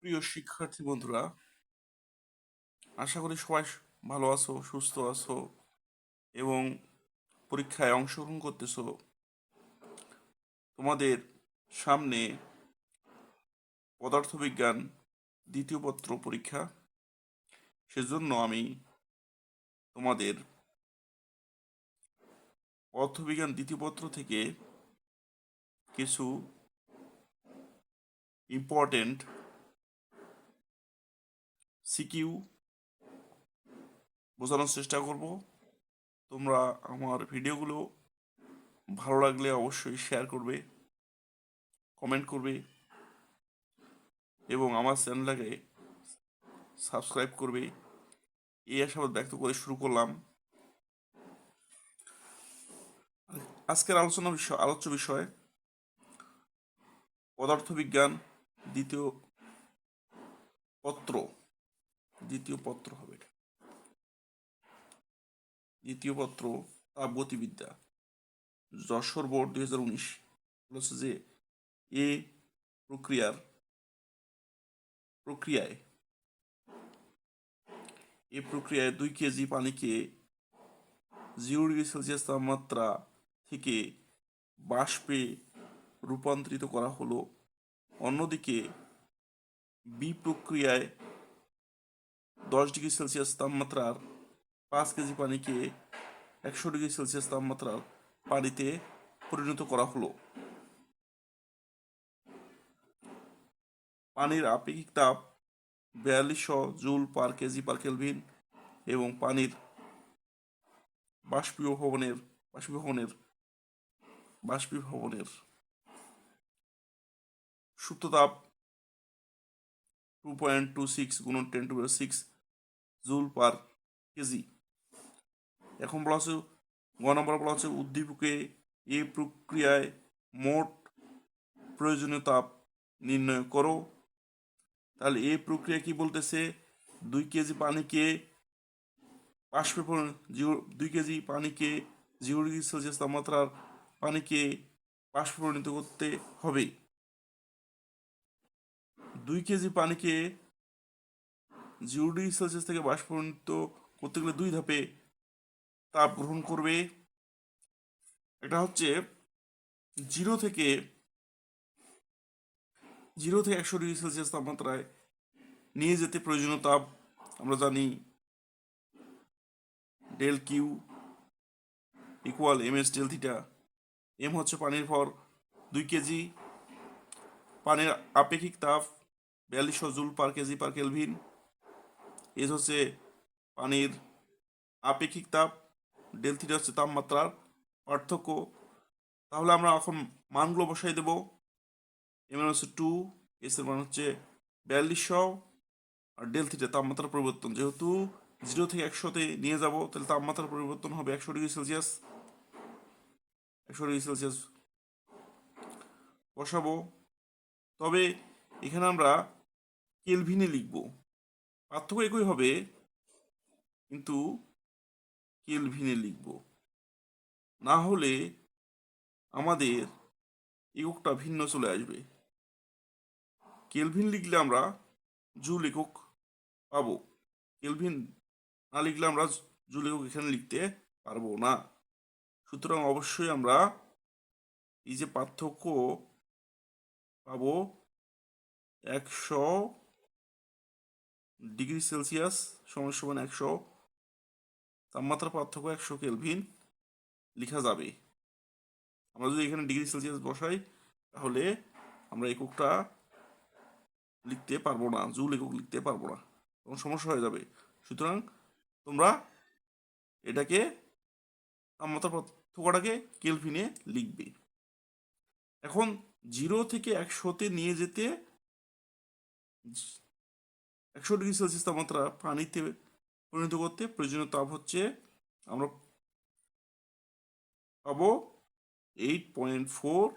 প্রিয় শিক্ষার্থী বন্ধুরা, আশা করি সবাই ভালো আছো, সুস্থ আছো এবং পরীক্ষায় অংশগ্রহণ করতেছো। তোমাদের সামনে পদার্থবিজ্ঞান দ্বিতীয় পত্র পরীক্ষা। সেজন্য আমি তোমাদের পদার্থবিজ্ঞান দ্বিতীয় পত্র থেকে কিছু ইম্পর্টেন্ট সিকিউ বোঝানোর চেষ্টা করব। তোমরা আমার ভিডিওগুলো ভালো লাগলে অবশ্যই শেয়ার করবে, কমেন্ট করবে এবং আমার চ্যানেলটাকে সাবস্ক্রাইব করবে। এই আশাবাদ ব্যক্ত করে শুরু করলাম। আজকের আলোচ্য বিষয় পদার্থবিজ্ঞান দ্বিতীয় পত্র দ্বিতীয় পত্র হবে দ্বিতীয় পত্র তাপগতিবিদ্যা, যশোর বোর্ড 2019 বলেছে যে এ প্রক্রিয়ায় 2 কেজি পানিকে 0 ডিগ্রি সেলসিয়াস তাপমাত্রা থেকে বাষ্পে রূপান্তরিত করা হলো। অন্যদিকে বি প্রক্রিয়ায় 10 ডিগ্রি সেলসিয়াস তাপমাত্রার 5 কেজি পানিকে 100 ডিগ্রি সেলসিয়াস তাপমাত্রার পানিতে পরিণত করা হলো। পানির আপেক্ষিক তাপ 4200 joule per KG per kelvin এবং পানির বাষ্পীভবনের সুপ্ত তাপ 2.26 গুণন 10⁶ জুল পার কেজি। এখন বলা হচ্ছে নম্বর বলা হচ্ছে উদ্দীপকে এই প্রক্রিয়ায় মোট প্রয়োজনীয় তাপ নির্ণয় করো। তাহলে এই প্রক্রিয়া কি বলতেছে, 2 কেজি পানিকে 0 ডিগ্রি সেলসিয়াস তাপমাত্রার পানিকে বাষ্পে পরিণত করতে হবে। 2 কেজি পানিকে 0 ডিগ্রি সেলসিয়াস থেকে বাষ্পে পরিণত করতে গেলে 2 ধাপে তাপ গ্রহণ করবে। এটা হচ্ছে 0 থেকে 100 ডিগ্রি সেলসিয়াস তাপমাত্রায় নিয়ে যেতে প্রয়োজনীয় তাপ আমরা জানি del Q equal MS del theta. M হচ্ছে পানির ভর 2 কেজি, পানির আপেক্ষিক তাপ 4200 joule per KG per kelvin. S হচ্ছে পানির আপেক্ষিক তাপ, ডেল থিটা হচ্ছে তাপমাত্রার পার্থক্য। তাহলে আমরা এখন মানগুলো বসাই দেব। এম এর হচ্ছে 2, এস এর মান হচ্ছে 4200 আর ডেল থিটা তাপমাত্রার পরিবর্তন, যেহেতু 0 থেকে 100-তে নিয়ে যাব তাহলে তাপমাত্রার পরিবর্তন হবে 100 ডিগ্রি সেলসিয়াস। 100 ডিগ্রি সেলসিয়াস বসাবো। তবে এখানে আমরা কেলভিনে লিখব, পার্থক্য একই হবে কিন্তু কেলভিনে লিখব, না হলে আমাদের এককটা ভিন্ন চলে আসবে। কেলভিন লিখলে আমরা জুল একক পাবো, কেলভিন না লিখলে আমরা জুল একক এখানে লিখতে পারবো না। সুতরাং অবশ্যই আমরা এই যে পার্থক্য পাবো 100 ডিগ্রি সেলসিয়াস সমান 100, তাপমাত্রা পার্থক্য 100 কেলভিন লেখা যাবে। আমরা যদি এখানে ডিগ্রি সেলসিয়াস বসাই তাহলে আমরা এককটা লিখতে পারবো না, জুল একক লিখতে পারবো না, তখন সমস্যা হয়ে যাবে। সুতরাং তোমরা এটাকে তাপমাত্রা পার্থক্যটাকে কেলভিনে লিখবে। এখন 0 থেকে 100-তে নিয়ে যেতে 100 ডিগ্রি সেলসিয়াস তাপমাত্রা পানিতে পরিণত করতে প্রয়োজনীয় তাপ হচ্ছে আমরা পাবো 8.4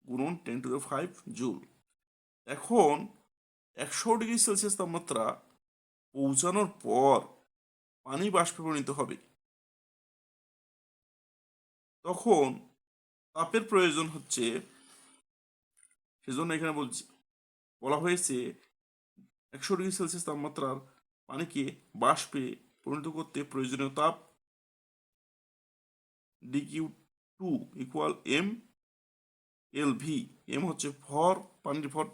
গুণন 10⁵ জুল। এখন 100 ডিগ্রি সেলসিয়াস তাপমাত্রা পৌঁছানোর পর পানি বাষ্পে পরিণত হবে, তখন তাপের প্রয়োজন হচ্ছে, সেজন্য এখানে বলা হয়েছে 100 ডিগ্রি সেলসিয়াস তাপমাত্রার পানিকে বাষ্পে পরিণত করতে প্রয়োজনীয় তাপ ডিকিউ2 equal M L V. M হচ্ছে ভর, পানির ভর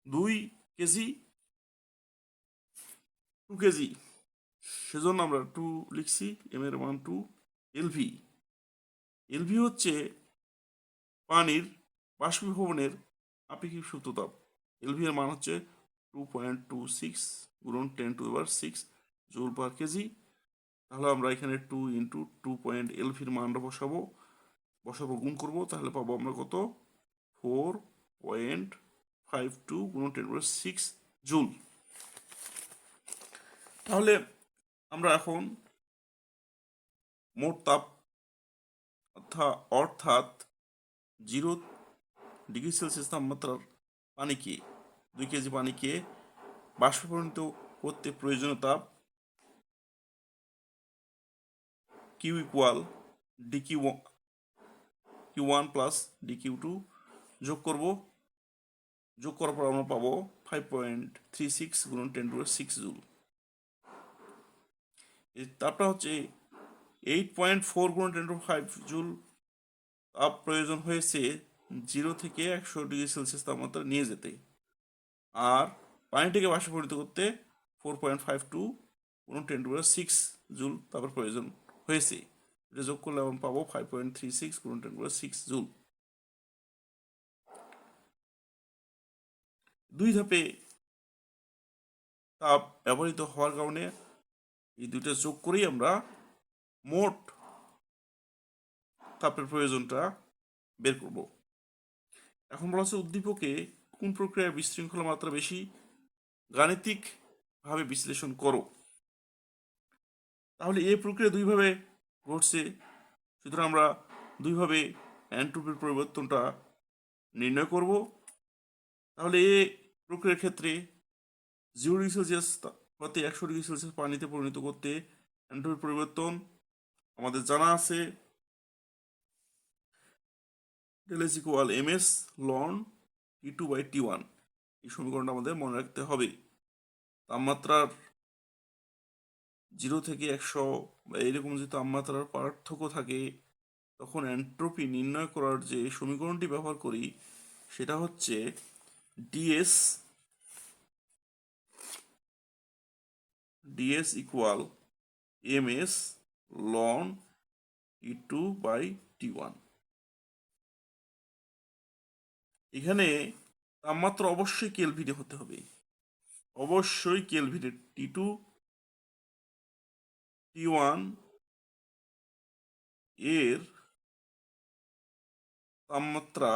2 কেজি, 2 কেজি, সেজন্য আমরা 2 লিখছি, এম এর মান 2। এলভি, এলভি হচ্ছে পানির বাষ্পীভবনের আপেক্ষিক সুপ্ত তাপ। এলভি এর মান হচ্ছে 2.26 গুণন 10⁶ জুল পার কেজি। তাহলে আমরা এখানে 2 ইন্টু 2 এলভির মানটা বসাবো গুণ করব, তাহলে পাবো আমরা কত, 4.52 গুণন 10⁶ জুল। তাহলে আমরা এখন মোট তাপ অর্থাৎ 0 ডিগ্রি সেলসিয়াস তাপমাত্রার পানিকে 2 কেজি পানিকে বাষ্পে পরিণত করতে প্রয়োজনীয় তাপ কিউ ইকুয়াল কিউ1 প্লাস ডিকিউ2 যোগ করার পর আমরা পাবো 5.36 গুণন 10⁶ জুল। তাপটা হচ্ছে 8.4 গুণন 10⁵ জুল তাপ প্রয়োজন হয়েছে 0 থেকে 100 ডিগ্রি সেলসিয়াস তাপমাত্রা নিয়ে যেতে, আর পানিটাকে বাষ্পে পরিণত করতে 4.52 গুণন 10⁶ জুল তাপের প্রয়োজন হয়েছে। এটা যোগ করলে আমরা পাবো 5.36 গুণন 10⁶ জুল। 2 ধাপে তাপ ব্যবহৃত হওয়ার কারণে এই দুইটা যোগ করেই আমরা মোট তাপের প্রয়োজনটা বের করব। এখন বলা হচ্ছে উদ্দীপকে কোন প্রক্রিয়ার বিশৃঙ্খলা মাত্রা বেশি, গাণিতিক ভাবে বিশ্লেষণ করো। তাহলে এই প্রক্রিয়া দুইভাবে ঘটছে, সুতরাং আমরা দুইভাবে এনট্রপির পরিবর্তনটা নির্ণয় করব। তাহলে এই প্রক্রিয়ার ক্ষেত্রে 0 ডিগ্রি সেলসিয়াস হতে 100 ডিগ্রি সেলসিয়াস পানিতে পরিণত করতে এনট্রপির পরিবর্তন আমাদের জানা আছে, del is equal M S ln T2/T1। এই সমীকরণটা আমাদের মনে রাখতে হবে। তাপমাত্রার 0 থেকে 100 বা এরকম যে তাপমাত্রার পার্থক্য থাকে, তখন এনট্রপি নির্ণয় করার যে সমীকরণটি ব্যবহার করি সেটা হচ্ছে DS equal M S ln T2/T1। এখানে তাপমাত্রা অবশ্যই কেলভিনে হতে হবে, অবশ্যই কেলভিনে। T2/T1 এর তাপমাত্রা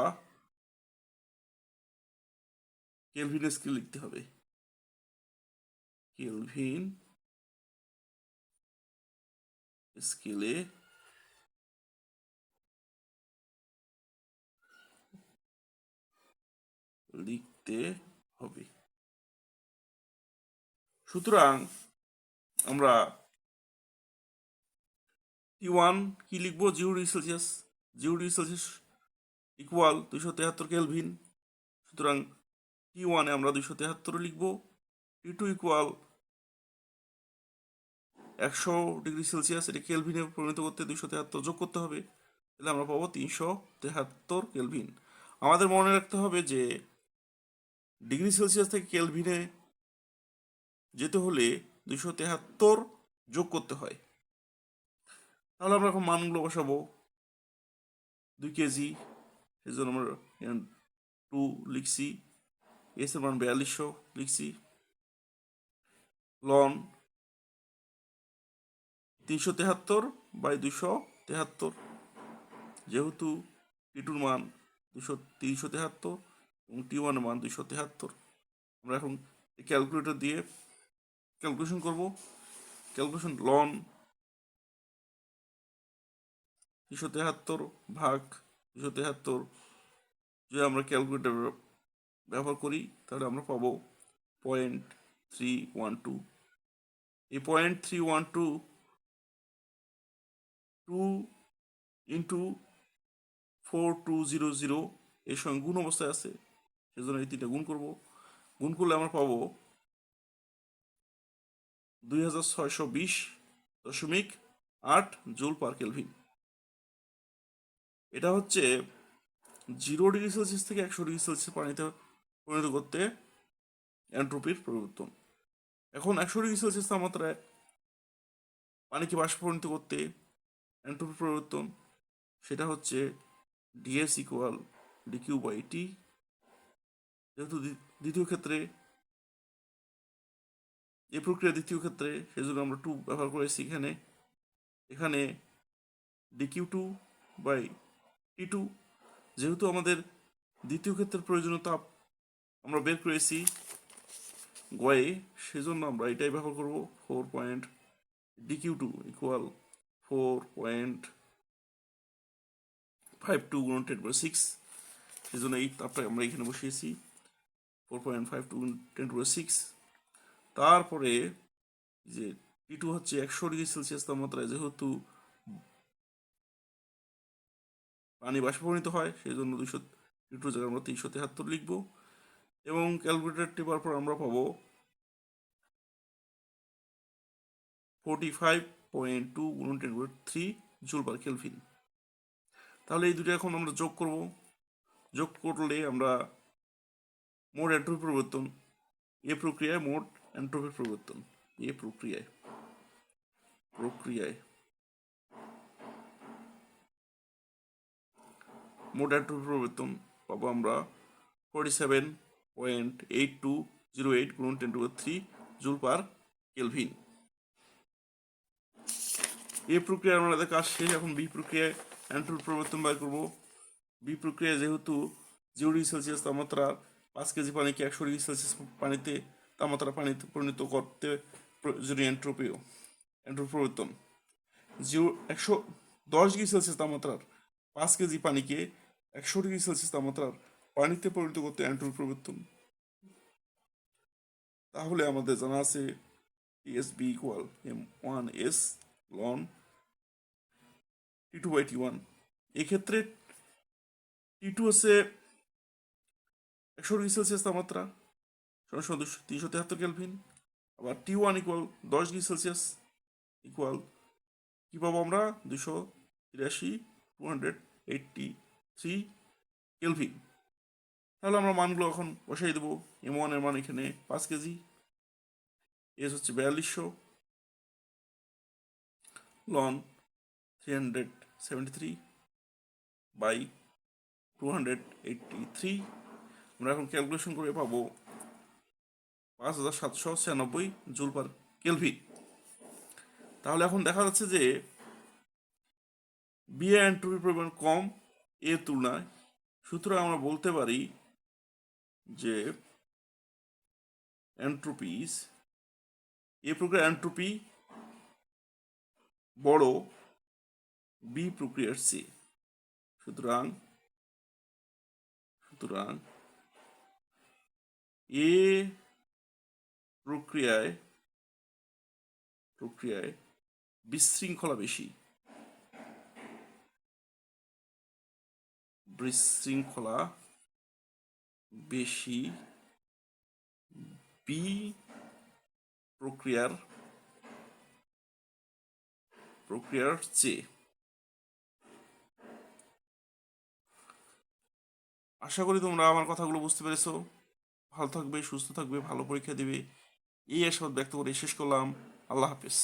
কেলভিন স্কেলে লিখতে হবে, কেলভিন স্কেলে লিখতে হবে। সুতরাং আমরা T1 কি লিখবো, 0 degree Celsius. 0 degree Celsius equal 273 kelvin, সুতরাং T1 এ আমরা 273 লিখবো। T2 ইকুয়াল 100 ডিগ্রি সেলসিয়াস, এটা কেলভিনে পরিণত করতে 273 যোগ করতে হবে, তাহলে আমরা পাবো 373 কেলভিন। আমাদের মনে রাখতে হবে যে ডিগ্রি সেলসিয়াস থেকে কেলভিনে যেতে হলে 273 যোগ করতে হয়। তাহলে আমরা এখন মানগুলো বসাবো। 2 কেজি, সেজন্য আমরা 2 লিখছি, এস এর মান 4200 লিখছি, লন 373/273, যেহেতু টি2 মান 373 এবং T1 এর মান 273। আমরা এখন ক্যালকুলেটর দিয়ে ক্যালকুলেশন করব। ক্যালকুলেশন লন 373 ভাগ 273 যদি আমরা ক্যালকুলেটর ব্যবহার করি তাহলে আমরা পাবো 0.312। এই 0.312 2 ইন্টু 4200 এর সঙ্গে গুণ অবস্থায় আছে, সেজন্য এই 3টা গুণ করব। গুণ করলে আমরা পাবো 2620.8 জুল পার কেলভিন। এটা হচ্ছে 0 ডিগ্রি সেলসিয়াস থেকে 100 ডিগ্রি সেলসিয়াস পানিতে পরিণত করতে এন্ট্রপির পরিবর্তন। এখন 100 ডিগ্রি সেলসিয়াস তাপমাত্রায় পানিকে বাষ্পে পরিণত করতে এন্ট্রপির পরিবর্তন, সেটা হচ্ছে DS equal DQ by T. যেহেতু দ্বিতীয় ক্ষেত্রে এই প্রক্রিয়া দ্বিতীয় ক্ষেত্রে, সেই জন্য আমরা 2 ব্যবহার করেছি এখানে। এখানে ডিকিউ 2 বাই টি 2। যেহেতু আমাদের দ্বিতীয় ক্ষেত্রের প্রয়োজনীয় তাপ আমরা বের করেছি গয়ে, সেজন্য আমরা এটাই ব্যবহার করব। 4. ডিকিউ 2 ইকুয়াল 4.52 গুণন 10⁻6। সেজন্য এই তাপটা আমরা এখানে বসিয়েছি 4.52 10⁻6। তারপরে যে টি2 হচ্ছে 100 ডিগ্রি সেলসিয়াস তাপমাত্রায় যেহেতু পানি বাষ্পীভূত হয়, সেই জন্য টি2 জায়গায় আমরা 373 লিখব এবং ক্যালকুলেটর টেপার পর আমরা পাবো 45.2 গুণন 10⁻3 জুল পার কেলভিন। তাহলে এই দুটো এখন আমরা যোগ করব। যোগ করলে আমরা মোট এন্ট্রপি পরিবর্তন, এ প্রক্রিয়ায় মোট এন্ট্রপির পরিবর্তন, এ প্রক্রিয়ায় মোট এন্ট্রপি পরিবর্তন পাবো আমরা 47.8208 গুণন 10⁻3 জুল পার কেলভিন। এ প্রক্রিয়ায় আমাদের কাজ শেষ। এখন বি প্রক্রিয়ায় এন্ট্রপি পরিবর্তন বের করব। বি প্রক্রিয়ায় যেহেতু 0 ডিগ্রি সেলসিয়াস তাপমাত্রা 5 কেজি পানিকে 100 ডিগ্রি সেলসিয়াস তাপমাত্রা পানিতে পরিণত করতে প্রয়োজনীয় এন্ট্রপি পরিবর্তন 110 ডিগ্রি সেলসিয়াস তাপমাত্রার 5 কেজি পানিকে 100 ডিগ্রি সেলসিয়াস তাপমাত্রার পানিতে পরিণত করতে এন্ট্রপি পরিবর্তন। তাহলে আমাদের জানা আছে টিএসবি ইকুয়াল m1s লন টি2 বাই টি1। এক্ষেত্রে টি2 হচ্ছে 100 ডিগ্রি সেলসিয়াস তাপমাত্রা 373 কেলভিন, আবার টি1 ইকুয়াল 10 ডিগ্রি সেলসিয়াস ইকুয়াল কি পাবো আমরা 283 কেলভিন। তাহলে আমরা মানগুলো এখন বসাই দেবো। m1 এর মান এখানে 5 কেজি, এস হচ্ছে 4200 লন 373 বাই 283। আমরা এখন ক্যালকুলেশন করে পাবো 5796 জুল পার কেলভিন। তাহলে এখন দেখা যাচ্ছে যে বি এর এন্ট্রপির পরিমাণ কম এর তুলনায়, সুতরাং আমরা বলতে পারি যে এন্ট্রপিস এ প্রক্রিয়ার এন্ট্রপি বড় বি প্রক্রিয়ার চেয়ে। সুতরাং এ প্রক্রিয়ায় বিশৃঙ্খলা বেশি বি প্রক্রিয়ার চেয়ে। আশা করি তোমরা আমার কথাগুলো বুঝতে পেরেছো। ভালো থাকবে, সুস্থ থাকবে, ভালো পরীক্ষা দিবে, এই আশাবাদ ব্যক্ত করে শেষ করলাম। আল্লাহ হাফেজ।